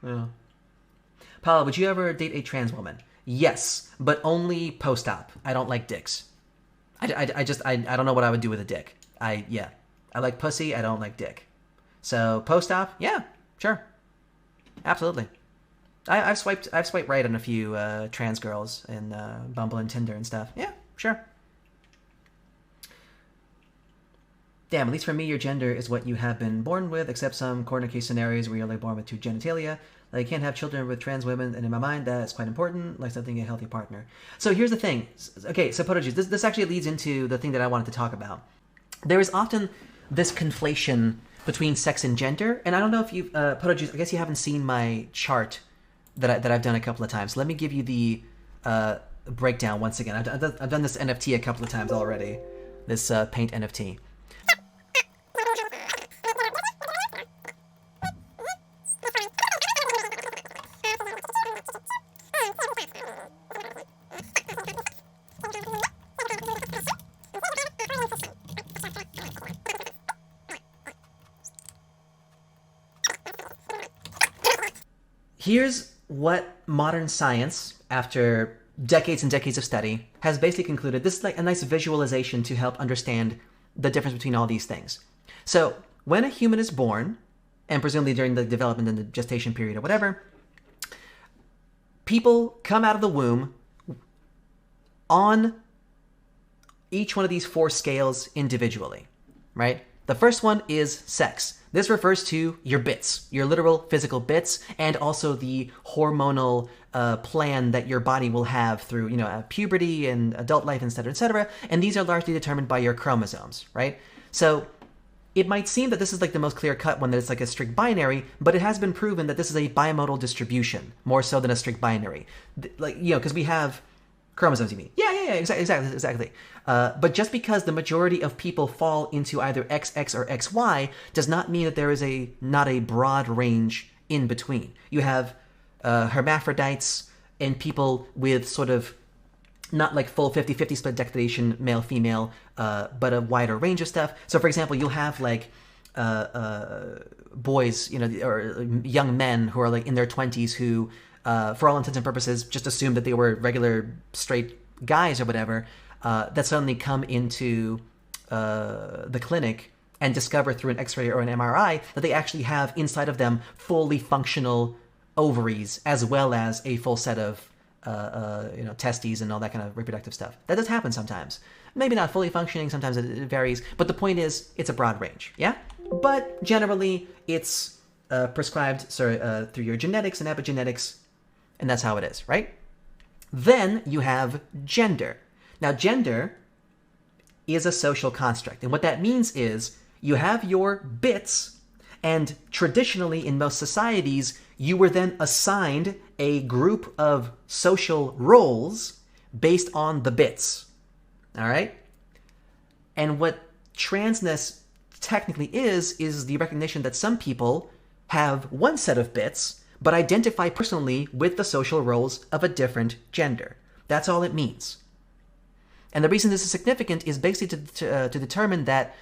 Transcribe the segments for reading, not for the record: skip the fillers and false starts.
Yeah. Paula, would you ever date a trans woman? Yes, but only post-op. I don't like dicks. I don't know what I would do with a dick. I like pussy. I don't like dick. So post-op, yeah, sure, absolutely. I've swiped right on a few trans girls in Bumble and Tinder and stuff. Yeah, sure. Damn, at least for me, your gender is what you have been born with, except some corner case scenarios where you're like born with two genitalia. Like, you can't have children with trans women, and in my mind, that's quite important, like something a healthy partner. So here's the thing. Okay, so Potojuice, this actually leads into the thing that I wanted to talk about. There is often this conflation between sex and gender, and I don't know if you've, Potojuice, I guess you haven't seen my chart that I've done a couple of times. Let me give you the breakdown once again. I've done this NFT a couple of times already, this paint NFT. Here's what modern science, after decades and decades of study, has basically concluded. This is like a nice visualization to help understand the difference between all these things. So when a human is born, and presumably during the development and the gestation period or whatever, people come out of the womb on each one of these four scales individually, right? The first one is sex. This refers to your bits, your literal physical bits, and also the hormonal plan that your body will have through, puberty and adult life, etc., etc. And these are largely determined by your chromosomes, right? So it might seem that this is like the most clear-cut one, that it's like a strict binary, but it has been proven that this is a bimodal distribution, more so than a strict binary. Because we have chromosomes, you mean? Yeah, exactly. But just because the majority of people fall into either XX or XY does not mean that there is not a broad range in between. You have hermaphrodites and people with sort of not like full 50-50 split declination, male-female, but a wider range of stuff. So, for example, you'll have like boys, or young men who are like in their 20s who, for all intents and purposes, just assume that they were regular straight guys or whatever, that suddenly come into the clinic and discover through an X-ray or an MRI that they actually have inside of them fully functional ovaries, as well as a full set of testes and all that kind of reproductive stuff. That does happen sometimes. Maybe not fully functioning, sometimes it varies, but the point is, it's a broad range, yeah? But generally, it's prescribed through your genetics and epigenetics, and that's how it is, right? Then you have gender. Now, gender is a social construct, and what that means is you have your bits, and traditionally in most societies, you were then assigned a group of social roles based on the bits, all right? And what transness technically is the recognition that some people have one set of bits, but identify personally with the social roles of a different gender. That's all it means. And the reason this is significant is basically to determine that,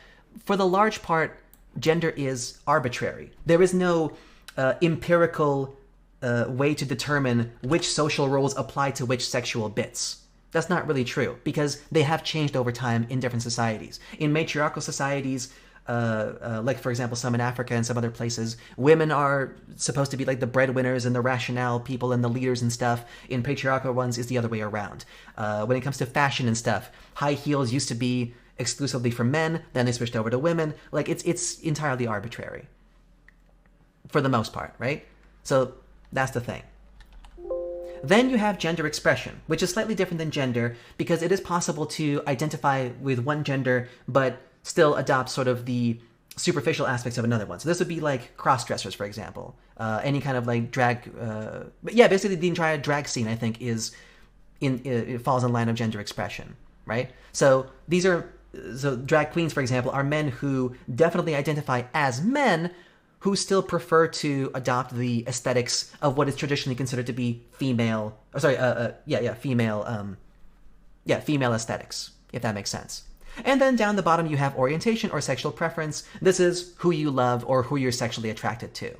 for the large part, gender is arbitrary. There is no empirical way to determine which social roles apply to which sexual bits. That's not really true, because they have changed over time in different societies. In matriarchal societies, like for example some in Africa and some other places, women are supposed to be like the breadwinners and the rationale people and the leaders and stuff. In patriarchal ones, is the other way around. When it comes to fashion and stuff, high heels used to be exclusively for men, then they switched over to women. Like, it's entirely arbitrary for the most part, right? So that's the thing. Then you have gender expression, which is slightly different than gender, because it is possible to identify with one gender but still adopt sort of the superficial aspects of another one. So this would be like cross-dressers, for example. Any kind of like drag... basically the entire drag scene, I think, it falls in line of gender expression, right? So drag queens, for example, are men who definitely identify as men, who still prefer to adopt the aesthetics of what is traditionally considered to be female aesthetics, if that makes sense. And then down the bottom you have orientation or sexual preference. This is who you love or who you're sexually attracted to.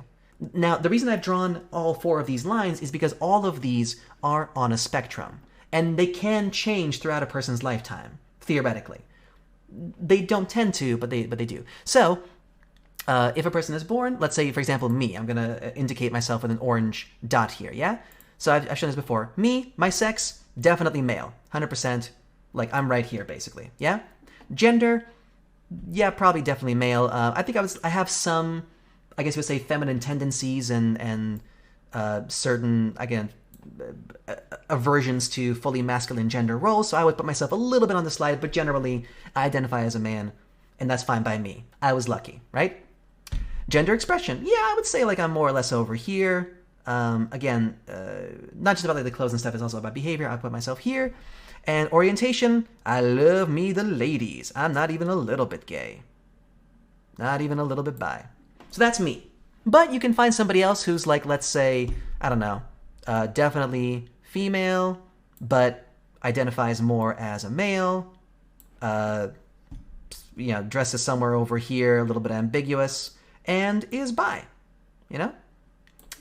Now, the reason I've drawn all 4 of these lines is because all of these are on a spectrum, and they can change throughout a person's lifetime, theoretically. They don't tend to, but they do. So, if a person is born, let's say, for example, me, I'm going to indicate myself with an orange dot here, yeah? So I've shown this before. Me, my sex, definitely male, 100%, like I'm right here, basically, yeah? Gender, yeah, probably definitely male. I think I have some, I guess you would say, feminine tendencies and certain, again, aversions to fully masculine gender roles, so I would put myself a little bit on the slide, but generally I identify as a man, and that's fine by me. I was lucky, right? Gender expression, yeah, I would say like I'm more or less over here. Again, not just about like the clothes and stuff, it's also about behavior. I put myself here. And orientation, I love me the ladies. I'm not even a little bit gay. Not even a little bit bi. So that's me. But you can find somebody else who's like, let's say, I don't know, definitely female, but identifies more as a male, dresses somewhere over here, a little bit ambiguous, and is bi,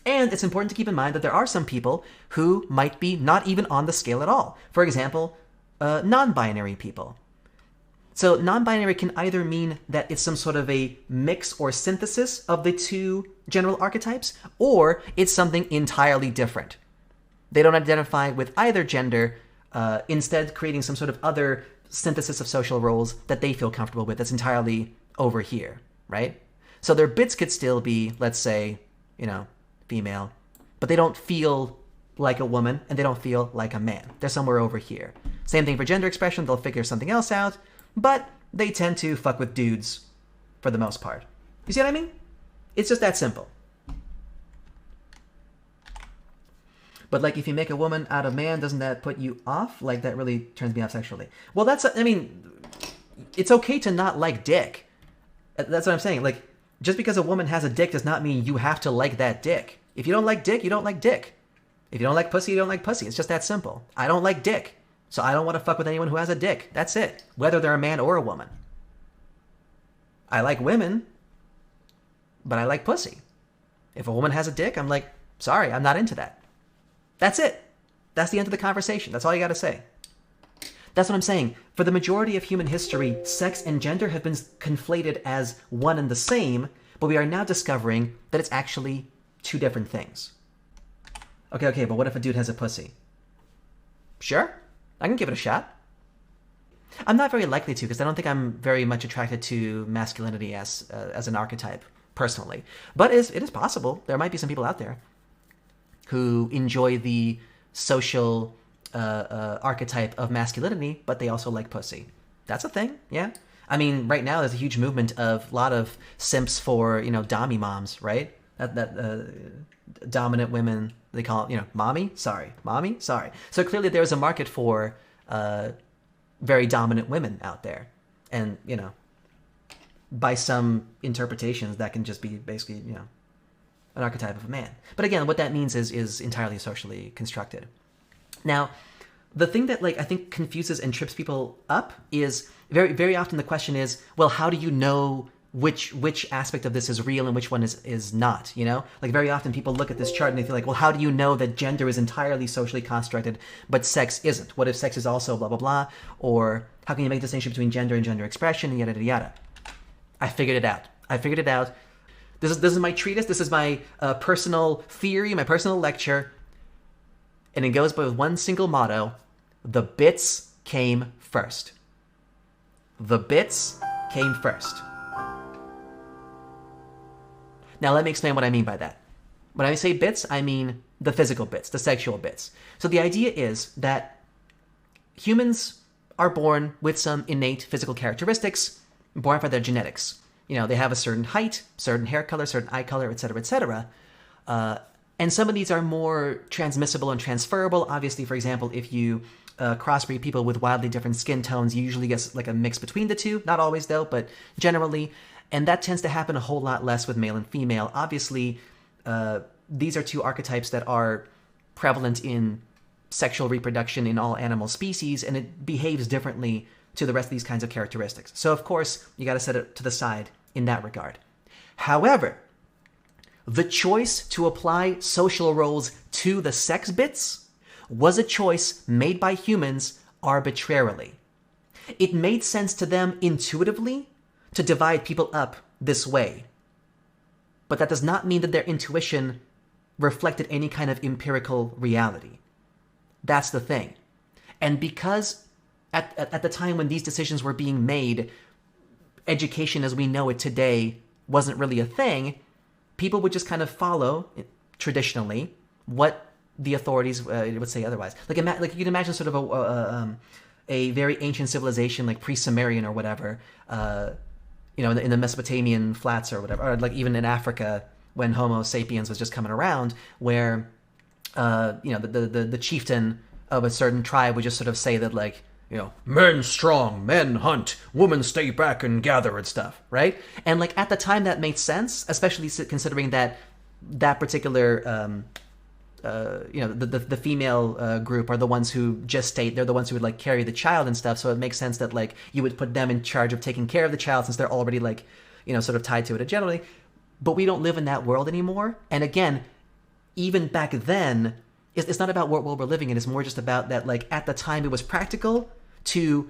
And it's important to keep in mind that there are some people who might be not even on the scale at all. For example, non-binary people. So non-binary can either mean that it's some sort of a mix or synthesis of the 2 general archetypes, or it's something entirely different. They don't identify with either gender, instead creating some sort of other synthesis of social roles that they feel comfortable with that's entirely over here, right? So their bits could still be, let's say, female, but they don't feel like a woman and they don't feel like a man. They're somewhere over here. Same thing for gender expression. They'll figure something else out, but they tend to fuck with dudes for the most part. You see what I mean? It's just that simple. But like if you make a woman out of man, doesn't that put you off? Like that really turns me off sexually. Well, it's okay to not like dick. That's what I'm saying. Like, just because a woman has a dick does not mean you have to like that dick. If you don't like dick, you don't like dick. If you don't like pussy, you don't like pussy. It's just that simple. I don't like dick, so I don't want to fuck with anyone who has a dick. That's it. Whether they're a man or a woman. I like women, but I like pussy. If a woman has a dick, I'm like, sorry, I'm not into that. That's it. That's the end of the conversation. That's all you got to say. That's what I'm saying. For the majority of human history, sex and gender have been conflated as one and the same, but we are now discovering that it's actually 2 different things. Okay, but what if a dude has a pussy? Sure, I can give it a shot. I'm not very likely to, because I don't think I'm very much attracted to masculinity as an archetype, personally. But it is possible. There might be some people out there who enjoy the social archetype of masculinity, but they also like pussy. That's a thing, yeah. I mean, right now there's a huge movement of a lot of simps for, dommy moms, right? That dominant women, they call it, mommy, sorry. So clearly there's a market for very dominant women out there. And, by some interpretations, that can just be basically, an archetype of a man. But again, what that means is entirely socially constructed. Now, the thing that I think confuses and trips people up is very, very often the question is, well, how do you know which aspect of this is real and which one is not, Very often people look at this chart and they feel like, well, how do you know that gender is entirely socially constructed, but sex isn't? What if sex is also blah, blah, blah? Or how can you make a distinction between gender and gender expression, and yada, yada, yada? I figured it out. This is my treatise. This is my personal theory, my personal lecture. And it goes by one single motto: the bits came first. The bits came first. Now let me explain what I mean by that. When I say bits, I mean the physical bits, the sexual bits. So the idea is that humans are born with some innate physical characteristics, born by their genetics. They have a certain height, certain hair color, certain eye color, etc., etc. And some of these are more transmissible and transferable. Obviously, for example, if you crossbreed people with wildly different skin tones, you usually get like a mix between the two. Not always, though, but generally. And that tends to happen a whole lot less with male and female. Obviously, these are 2 archetypes that are prevalent in sexual reproduction in all animal species, and it behaves differently to the rest of these kinds of characteristics. So, of course, you got to set it to the side in that regard. However, The choice to apply social roles to the sex bits was a choice made by humans arbitrarily. It made sense to them intuitively to divide people up this way. But that does not mean that their intuition reflected any kind of empirical reality. That's the thing. And because at the time when these decisions were being made, education as we know it today wasn't really a thing, people would just kind of follow, traditionally, what the authorities would say otherwise. Like you can imagine sort of a very ancient civilization, like pre-Sumerian or whatever, in the Mesopotamian flats or whatever, or like even in Africa when Homo sapiens was just coming around, where the chieftain of a certain tribe would just sort of say that, like, men strong, men hunt, women stay back and gather and stuff, right? And like at the time that made sense, especially considering that particular the female group are the ones who gestate. They're the ones who would like carry the child and stuff. So it makes sense that like you would put them in charge of taking care of the child since they're already like, sort of tied to it generally. But we don't live in that world anymore. And again, even back then, it's not about what world we're living in. It's more just about that, like, at the time it was practical to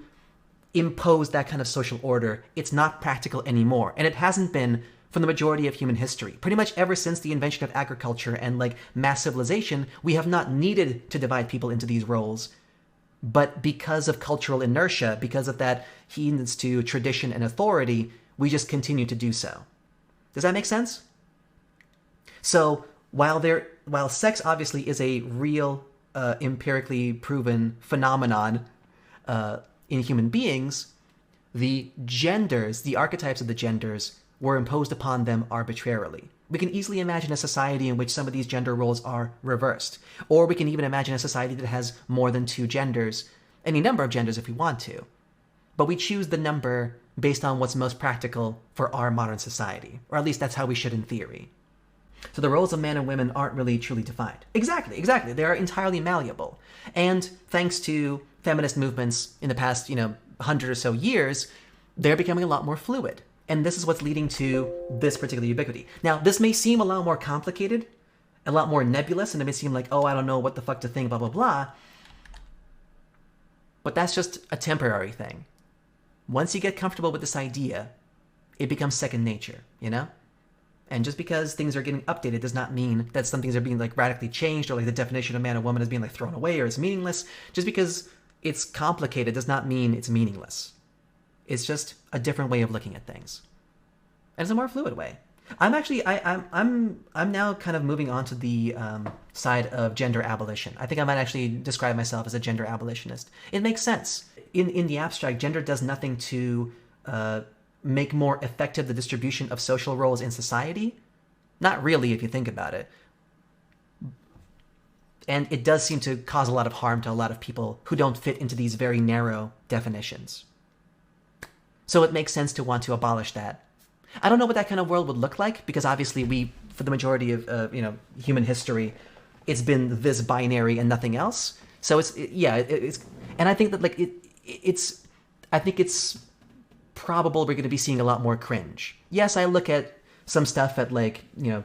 impose that kind of social order. It's not practical anymore. And it hasn't been for the majority of human history. Pretty much ever since the invention of agriculture and, like, mass civilization, we have not needed to divide people into these roles. But because of cultural inertia, because of that heedance to tradition and authority, we just continue to do so. Does that make sense? So while sex obviously is a real, empirically proven phenomenon in human beings, the genders, the archetypes of the genders, were imposed upon them arbitrarily. We can easily imagine a society in which some of these gender roles are reversed. Or we can even imagine a society that has more than two genders, any number of genders if we want to. But we choose the number based on what's most practical for our modern society. Or at least that's how we should in theory. So the roles of men and women aren't really truly defined. Exactly. They are entirely malleable. And thanks to feminist movements in the past, 100 or so years, they're becoming a lot more fluid. And this is what's leading to this particular ubiquity. Now, this may seem a lot more complicated, a lot more nebulous, and it may seem like, oh, I don't know what the fuck to think, blah, blah, blah. But that's just a temporary thing. Once you get comfortable with this idea, it becomes second nature, And just because things are getting updated does not mean that some things are being like radically changed, or like the definition of man and woman is being like thrown away or it's meaningless. Just because it's complicated does not mean it's meaningless. It's just a different way of looking at things. And it's a more fluid way. I'm now kind of moving on to the side of gender abolition. I think I might actually describe myself as a gender abolitionist. It makes sense. In the abstract, gender does nothing to make more effective the distribution of social roles in society. Not really, if you think about it. And it does seem to cause a lot of harm to a lot of people who don't fit into these very narrow definitions. So it makes sense to want to abolish that. I don't know what that kind of world would look like, because obviously for the majority of human history, it's been this binary and nothing else. So it's and I think that I think it's probable we're going to be seeing a lot more cringe. Yes, I look at some stuff at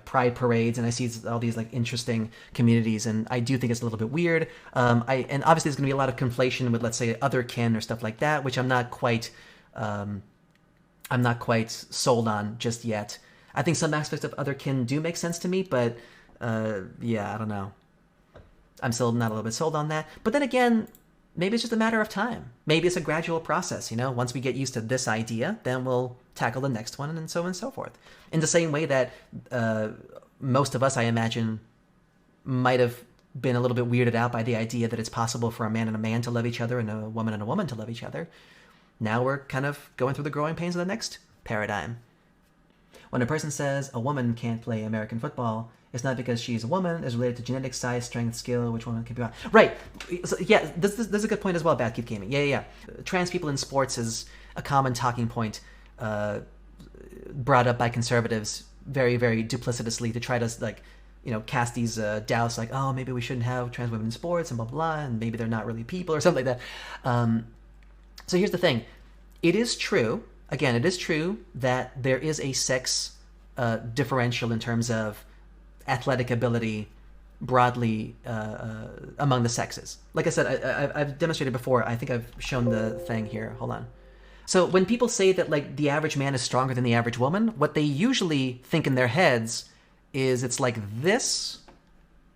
pride parades and I see all these like interesting communities, and I do think it's a little bit weird. And obviously there's going to be a lot of conflation with, let's say, other kin or stuff like that, which I'm not quite sold on just yet. I think some aspects of other kin do make sense to me, but I don't know. I'm still not a little bit sold on that. But then again, maybe it's just a matter of time. Maybe it's a gradual process, Once we get used to this idea, then we'll tackle the next one, and so on and so forth. In the same way that most of us, I imagine, might have been a little bit weirded out by the idea that it's possible for a man and a man to love each other and a woman to love each other. Now we're kind of going through the growing pains of the next paradigm. When a person says a woman can't play American football, it's not because she's a woman. It's related to genetic size, strength, skill, which woman can be on. Right. So, yeah, this is a good point as well, Bad Keep Gaming. Yeah. Trans people in sports is a common talking point brought up by conservatives very, very duplicitously to try to, cast these doubts like, oh, maybe we shouldn't have trans women in sports and blah, blah, and maybe they're not really people or something like that. So here's the thing. It is true that there is a sex differential in terms of athletic ability broadly among the sexes. Like I said, I've demonstrated before. I think I've shown the thing here. Hold on. So when people say that like the average man is stronger than the average woman, what they usually think in their heads is it's like this,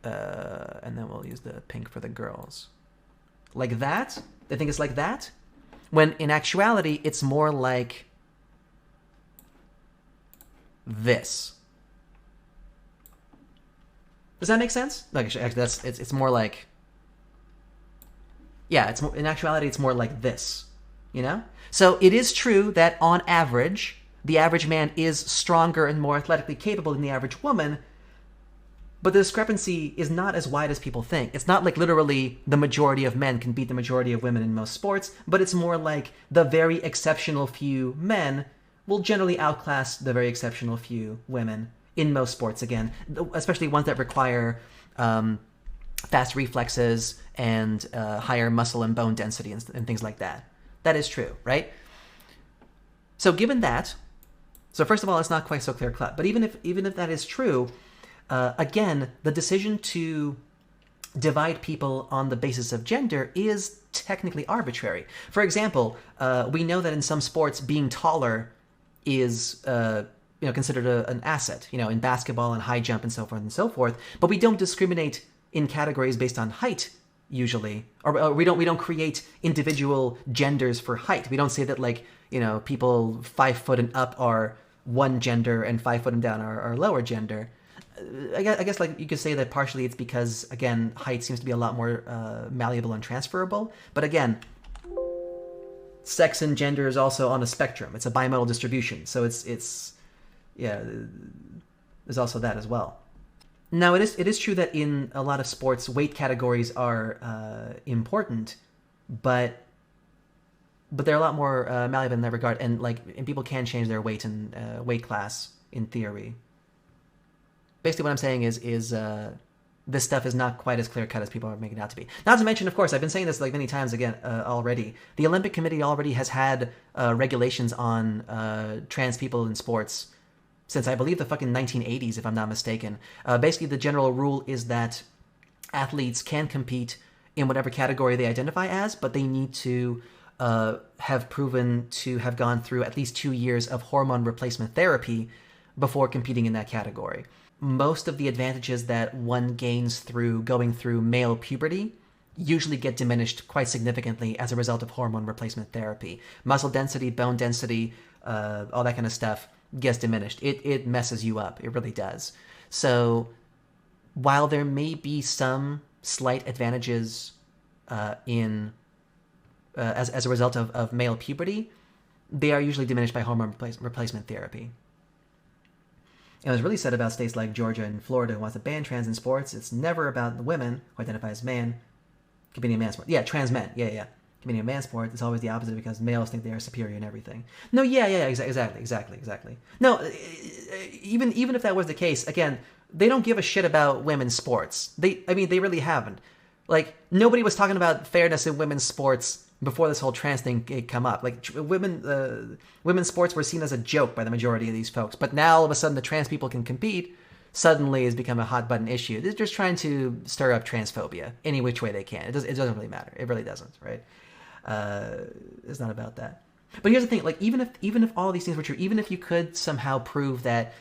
and then we'll use the pink for the girls. Like that. They think it's like that. When in actuality, it's more like this. Does that make sense? Like, actually, it's more like, yeah. It's more, in actuality, it's more like this. You know. So it is true that on average, the average man is stronger and more athletically capable than the average woman. But the discrepancy is not as wide as people think. It's not like literally the majority of men can beat the majority of women in most sports, but it's more like the very exceptional few men will generally outclass the very exceptional few women in most sports, again, especially ones that require fast reflexes and higher muscle and bone density and things like that. That is true, right? So given that, so first of all, it's not quite so clear-cut, but even if that is true, again, the decision to divide people on the basis of gender is technically arbitrary. For example, we know that in some sports, being taller is considered an asset. In basketball and high jump and so forth and so forth. But we don't discriminate in categories based on height usually, or we don't create individual genders for height. We don't say that like people 5 foot and up are one gender and 5 foot and down are lower gender. I guess like you could say that partially it's because, again, height seems to be a lot more malleable and transferable. But again, sex and gender is also on a spectrum. It's a bimodal distribution. So it's there's also that as well. Now, it is true that in a lot of sports, weight categories are important, but they're a lot more malleable in that regard. And people can change their weight and weight class in theory. Basically, what I'm saying is this stuff is not quite as clear-cut as people are making it out to be. Not to mention, of course, I've been saying this like many times again already. The Olympic Committee already has had regulations on trans people in sports since I believe the fucking 1980s, if I'm not mistaken. Basically, the general rule is that athletes can compete in whatever category they identify as, but they need to have proven to have gone through at least 2 years of hormone replacement therapy before competing in that category. Most of the advantages that one gains through going through male puberty usually get diminished quite significantly as a result of hormone replacement therapy. Muscle density, bone density, all that kind of stuff gets diminished. It messes you up. It really does. So while there may be some slight advantages as a result of male puberty, they are usually diminished by hormone replacement therapy. It was really said about states like Georgia and Florida who wants to ban trans in sports. It's never about the women who identify as man competing in man sport. Yeah, trans men. Yeah. Competing in man sport. It's always the opposite because males think they are superior in everything. No, exactly. No, even if that was the case, again, they don't give a shit about women's sports. They really haven't. Like, nobody was talking about fairness in women's sports before this whole trans thing come up. Like, women's sports were seen as a joke by the majority of these folks. But now, all of a sudden, the trans people can compete. Suddenly has become a hot-button issue. They're just trying to stir up transphobia any which way they can. It doesn't really matter. It really doesn't, right? It's not about that. But here's the thing. Like, even if all of these things were true, even if you could somehow prove that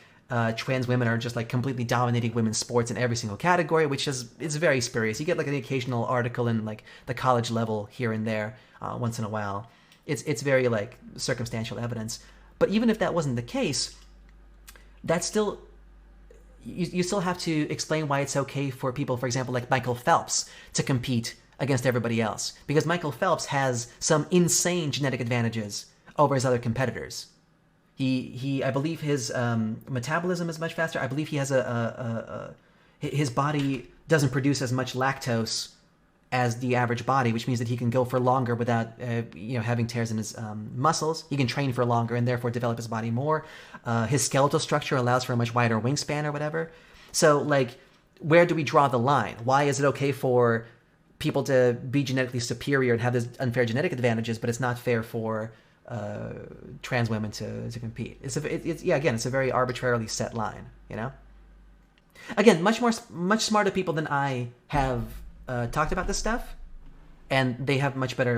trans women are just like completely dominating women's sports in every single category, which is very spurious. You get like an occasional article in like the college level here and there once in a while. It's very like circumstantial evidence. But even if that wasn't the case, that's still you still have to explain why it's okay for people, for example, like Michael Phelps, to compete against everybody else, because Michael Phelps has some insane genetic advantages over his other competitors. I believe his metabolism is much faster. I believe he has his body doesn't produce as much lactose as the average body, which means that he can go for longer without having tears in his muscles. He can train for longer and therefore develop his body more. His skeletal structure allows for a much wider wingspan or whatever. So, like, where do we draw the line? Why is it okay for people to be genetically superior and have these unfair genetic advantages, but it's not fair for trans women to compete? It's a very arbitrarily set line, you know? Again, much smarter people than I have talked about this stuff, and they have much better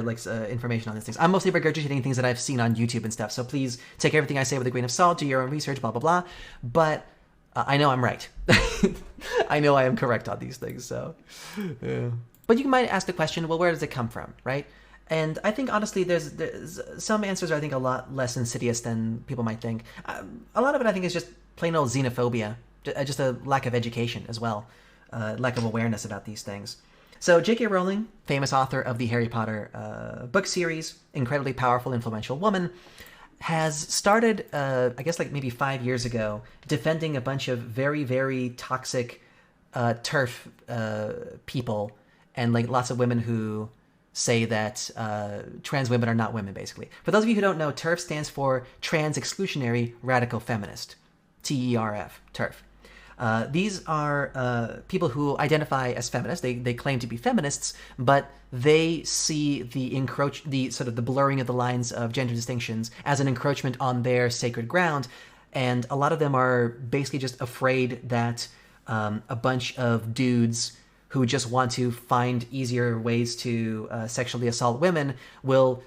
information on these things. I'm mostly regurgitating things that I've seen on YouTube and stuff. So please take everything I say with a grain of salt. Do your own research. Blah blah blah. But I know I'm right. I know I am correct on these things. So, yeah. But you might ask the question, well, where does it come from, right? And I think honestly, there's some answers are I think a lot less insidious than people might think. A lot of it I think is just plain old xenophobia, just a lack of education as well, lack of awareness about these things. So J.K. Rowling, famous author of the Harry Potter book series, incredibly powerful, influential woman, has started, I guess maybe 5 years ago, defending a bunch of very, very toxic TERF people and lots of women who say that trans women are not women, basically. For those of you who don't know, TERF stands for Trans Exclusionary Radical Feminist. TERF, TERF. These are people who identify as feminists. They claim to be feminists, but they see the sort of the blurring of the lines of gender distinctions as an encroachment on their sacred ground. And a lot of them are basically just afraid that a bunch of dudes who just want to find easier ways to sexually assault women will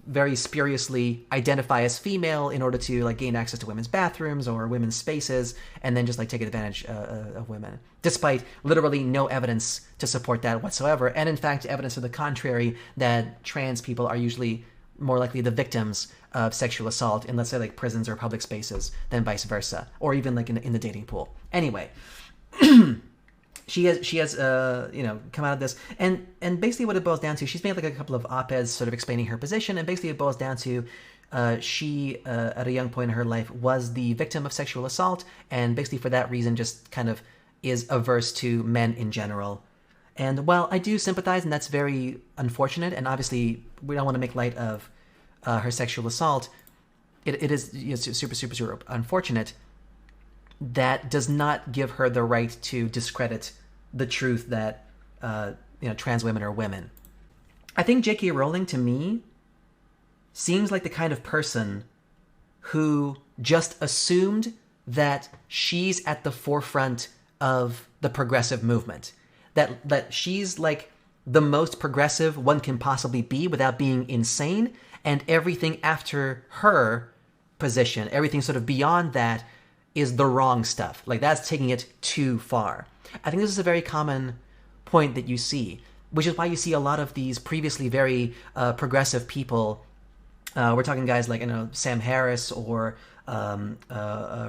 very spuriously identify as female in order to gain access to women's bathrooms or women's spaces, and then just take advantage of women, despite literally no evidence to support that whatsoever. And in fact, evidence to the contrary, that trans people are usually more likely the victims of sexual assault in, let's say, prisons or public spaces than vice versa, or even in the dating pool. Anyway. She has come out of this, and basically what it boils down to, she's made a couple of op-eds sort of explaining her position, and basically it boils down to she at a young point in her life was the victim of sexual assault, and basically for that reason just kind of is averse to men in general. And while I do sympathize, and that's very unfortunate, and obviously we don't want to make light of her sexual assault, it is super, super, super unfortunate. That does not give her the right to discredit the truth that trans women are women. I think J.K. Rowling, to me, seems like the kind of person who just assumed that she's at the forefront of the progressive movement. That she's the most progressive one can possibly be without being insane, and everything after her position, everything sort of beyond that, is the wrong stuff. That's taking it too far. I think this is a very common point that you see, which is why you see a lot of these previously very progressive people. We're talking guys like Sam Harris or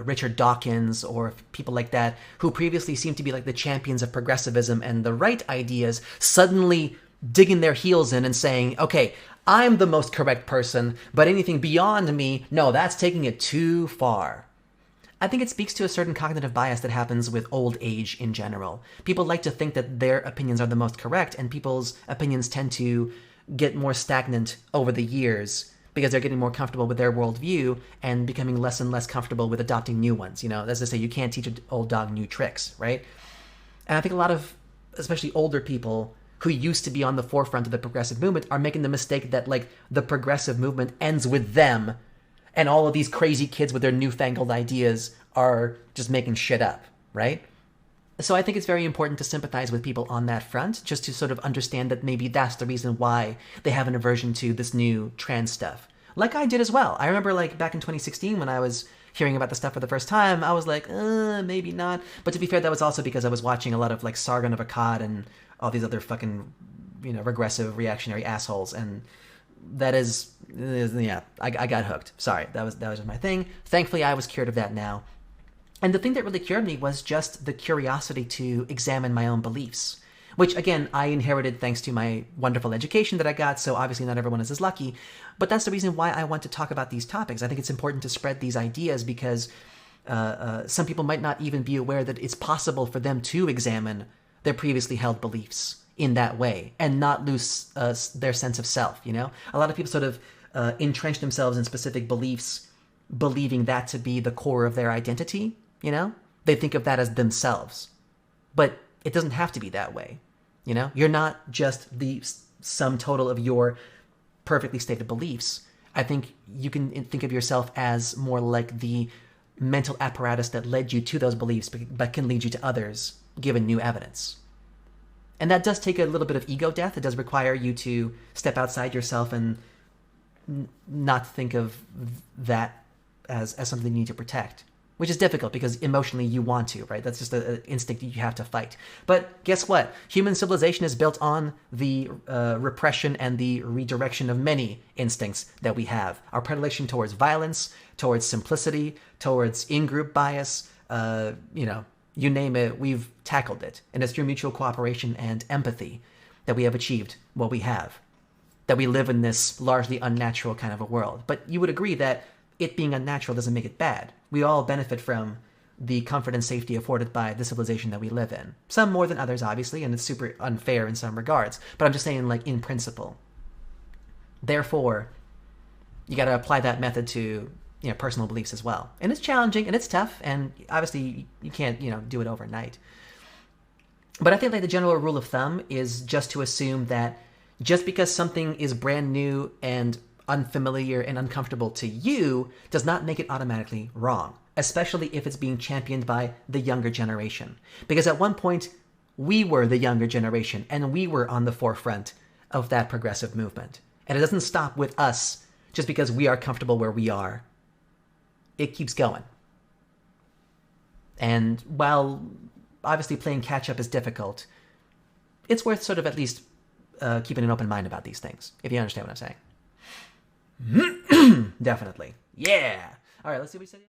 Richard Dawkins or people like that, who previously seemed to be the champions of progressivism and the right ideas, suddenly digging their heels in and saying, okay, I'm the most correct person, but anything beyond me, no, that's taking it too far. I think it speaks to a certain cognitive bias that happens with old age in general. People like to think that their opinions are the most correct, and people's opinions tend to get more stagnant over the years because they're getting more comfortable with their worldview and becoming less and less comfortable with adopting new ones. As they say, you can't teach an old dog new tricks, right? And I think a lot of, especially older people who used to be on the forefront of the progressive movement, are making the mistake that the progressive movement ends with them, and all of these crazy kids with their newfangled ideas are just making shit up, right? So I think it's very important to sympathize with people on that front, just to sort of understand that maybe that's the reason why they have an aversion to this new trans stuff. Like I did as well. I remember back in 2016 when I was hearing about the stuff for the first time, I was like, maybe not. But to be fair, that was also because I was watching a lot of Sargon of Akkad and all these other fucking, regressive, reactionary assholes, and that is I got hooked. Sorry, that was just my thing. Thankfully, I was cured of that now. And the thing that really cured me was just the curiosity to examine my own beliefs, which, again, I inherited thanks to my wonderful education that I got, so obviously not everyone is as lucky. But that's the reason why I want to talk about these topics. I think it's important to spread these ideas because some people might not even be aware that it's possible for them to examine their previously held beliefs in that way and not lose their sense of self, A lot of people sort of entrench themselves in specific beliefs, believing that to be the core of their identity, They think of that as themselves. But it doesn't have to be that way, You're not just the sum total of your perfectly stated beliefs. I think you can think of yourself as more like the mental apparatus that led you to those beliefs, but can lead you to others given new evidence. And that does take a little bit of ego death. It does require you to step outside yourself and not think of that as something you need to protect, which is difficult because emotionally you want to, right? That's just an instinct that you have to fight. But guess what? Human civilization is built on the repression and the redirection of many instincts that we have. Our predilection towards violence, towards simplicity, towards in-group bias, you name it, we've tackled it. And it's through mutual cooperation and empathy that we have achieved what we have, that we live in this largely unnatural kind of a world. But you would agree that it being unnatural doesn't make it bad. We all benefit from the comfort and safety afforded by the civilization that we live in. Some more than others, obviously, and it's super unfair in some regards. But I'm just saying, like, in principle. Therefore, you got to apply that method to personal beliefs as well. And it's challenging and it's tough, and obviously you can't do it overnight. But I think like the general rule of thumb is just to assume that just because something is brand new and unfamiliar and uncomfortable to you does not make it automatically wrong, especially if it's being championed by the younger generation. Because at one point we were the younger generation and we were on the forefront of that progressive movement. And it doesn't stop with us just because we are comfortable where we are. It keeps going. And while obviously playing catch up is difficult, it's worth sort of at least keeping an open mind about these things, if you understand what I'm saying. Definitely. Yeah. All right, let's see what he said.